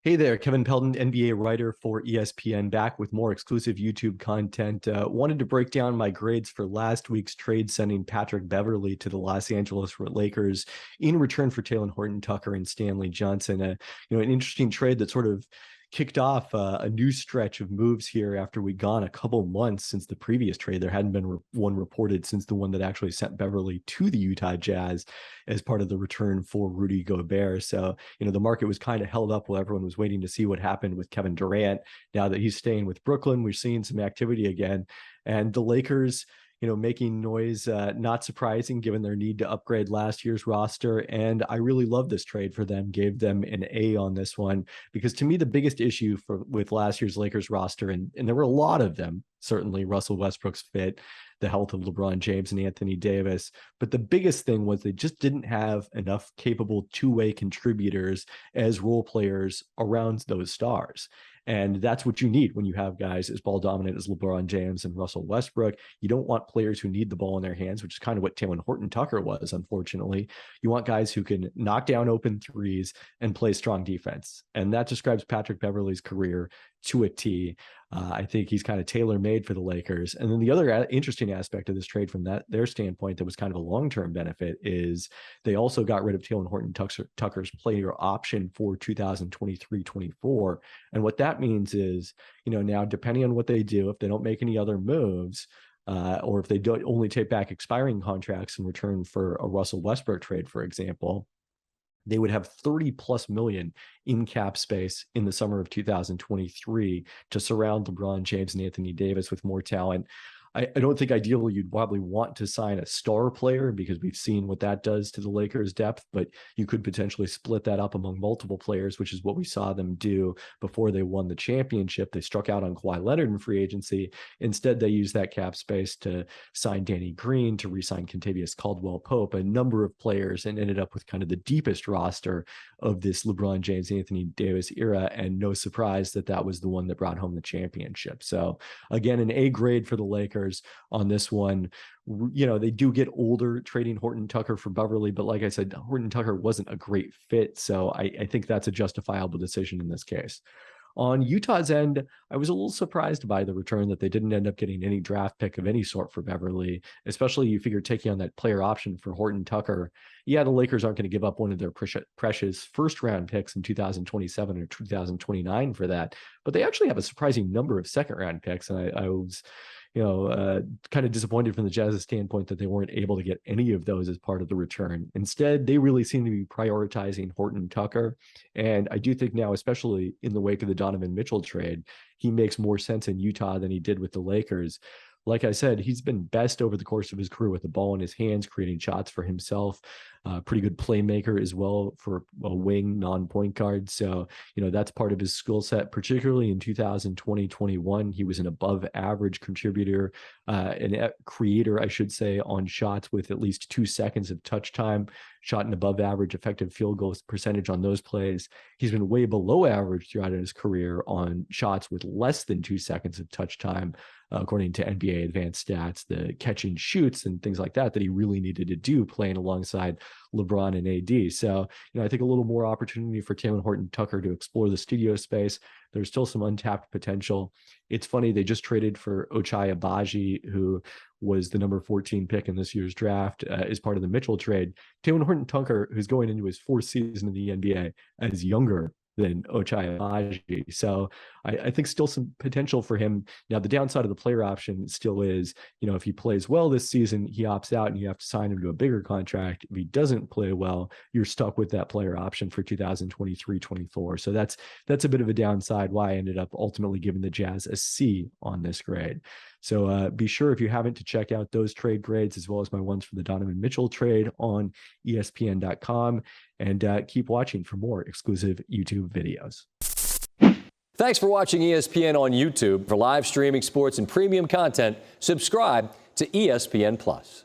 Hey there, Kevin Pelton, NBA writer for ESPN, back with more exclusive YouTube content. Wanted to break down my grades for last week's trade, sending Patrick Beverley to the Los Angeles Lakers in return for Talen Horton-Tucker and Stanley Johnson. An interesting trade that sort of kicked off a new stretch of moves here after we'd gone a couple months since the previous trade. There hadn't been one reported since the one that actually sent Beverley to the Utah Jazz as part of the return for Rudy Gobert. So, the market was kind of held up while everyone was waiting to see what happened with Kevin Durant. Now that he's staying with Brooklyn, we're seeing some activity again. And the Lakers, making noise, not surprising given their need to upgrade last year's roster. And I really love this trade for them, gave them an A on this one, because to me, the biggest issue with last year's Lakers roster, and there were a lot of them, certainly Russell Westbrook's fit, the health of LeBron James and Anthony Davis. But the biggest thing was they just didn't have enough capable two-way contributors as role players around those stars. And that's what you need when you have guys as ball dominant as LeBron James and Russell Westbrook. You don't want players who need the ball in their hands, which is kind of what Talen Horton-Tucker was, unfortunately. You want guys who can knock down open threes and play strong defense. And that describes Patrick Beverley's career to a T. I think he's kind of tailor-made for the Lakers. And then the other interesting aspect of this trade from their standpoint that was kind of a long-term benefit is they also got rid of Talen Horton-Tucker's player option for 2023-24. And what that means is, now depending on what they do, if they don't make any other moves, or if they don't only take back expiring contracts in return for a Russell Westbrook trade, for example, they would have 30 plus million in cap space in the summer of 2023 to surround LeBron James and Anthony Davis with more talent. I don't think ideally you'd probably want to sign a star player because we've seen what that does to the Lakers' depth, but you could potentially split that up among multiple players, which is what we saw them do before they won the championship. They struck out on Kawhi Leonard in free agency. Instead, they used that cap space to sign Danny Green, to re-sign Kentavious Caldwell-Pope, a number of players, and ended up with kind of the deepest roster of this LeBron James, Anthony Davis era. And no surprise that was the one that brought home the championship. So again, an A grade for the Lakers on this one. They do get older trading Horton-Tucker for Beverley, but like I said, Horton-Tucker wasn't a great fit. So I think that's a justifiable decision in this case. On Utah's end, I was a little surprised by the return that they didn't end up getting any draft pick of any sort for Beverley, especially you figure taking on that player option for Horton-Tucker. Yeah, the Lakers aren't going to give up one of their precious first-round picks in 2027 or 2029 for that, but they actually have a surprising number of second-round picks, and I was kind of disappointed from the Jazz's standpoint that they weren't able to get any of those as part of the return. Instead, they really seem to be prioritizing Horton-Tucker. And I do think now, especially in the wake of the Donovan Mitchell trade, he makes more sense in Utah than he did with the Lakers. Like I said, he's been best over the course of his career with the ball in his hands, creating shots for himself. Pretty good playmaker as well for a wing non-point guard. So, that's part of his skill set, particularly in 2020-21. He was an above average contributor, and creator, I should say, on shots with at least 2 seconds of touch time, shot an above average effective field goal percentage on those plays. He's been way below average throughout his career on shots with less than 2 seconds of touch time, according to NBA advanced stats, the catch and shoots and things like that he really needed to do playing alongside LeBron and AD. So, I think a little more opportunity for Talen Horton-Tucker to explore the studio space. There's still some untapped potential. It's funny, they just traded for Ochai Agbaji, who was the number 14 pick in this year's draft, as part of the Mitchell trade. Talen Horton-Tucker, who's going into his 4th season in the NBA, is younger than Ochai Agbaji. So I think still some potential for him. Now, the downside of the player option still is, if he plays well this season, he opts out and you have to sign him to a bigger contract. If he doesn't play well, you're stuck with that player option for 2023-24. So that's a bit of a downside, why I ended up ultimately giving the Jazz a C on this grade. So be sure, if you haven't, to check out those trade grades as well as my ones for the Donovan Mitchell trade on ESPN.com, and keep watching for more exclusive YouTube videos. Thanks for watching ESPN on YouTube. For live streaming sports and premium content, subscribe to ESPN+.